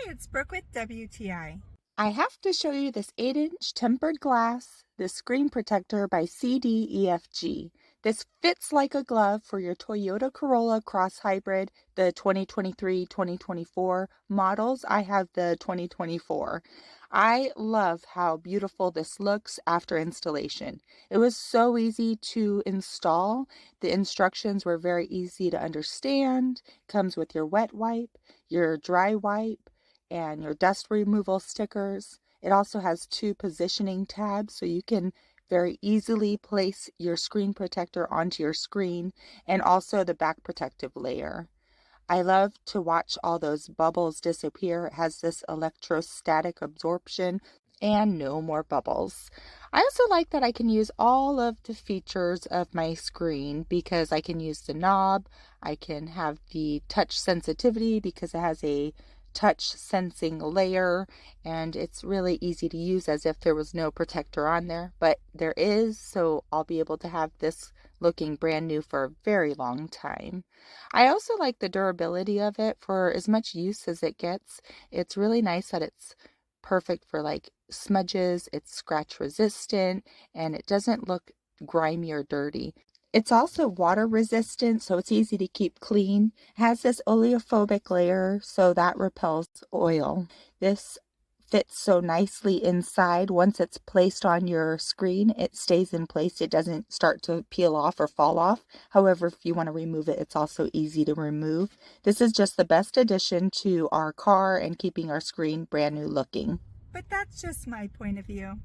Hi, it's Brooke with WTI. I have to show you this 8-inch tempered glass, this screen protector by CDEFG. This fits like a glove for your Toyota Corolla Cross Hybrid, the 2023-2024 models. I have the 2024. I love how beautiful this looks after installation. It was so easy to install. The instructions were very easy to understand. Comes with your wet wipe, your dry wipe, and your dust removal stickers. It also has 2 positioning tabs, so you can very easily place your screen protector onto your screen, and also the back protective layer. I love to watch all those bubbles disappear. It has this electrostatic absorption and no more bubbles. I also like that I can use all of the features of my screen because I can use the knob. I can have the touch sensitivity because it has a touch sensing layer, and it's really easy to use as if there was no protector on there, but there is, so I'll be able to have this looking brand new for a very long time. I also like the durability of it for as much use as it gets. It's really nice that it's perfect for like smudges, it's scratch resistant, and it doesn't look grimy or dirty. It's also water resistant, so it's easy to keep clean. It has this oleophobic layer, so that repels oil. This fits so nicely inside. Once it's placed on your screen, it stays in place. It doesn't start to peel off or fall off. However, if you want to remove it, it's also easy to remove. This is just the best addition to our car and keeping our screen brand new looking. But that's just my point of view.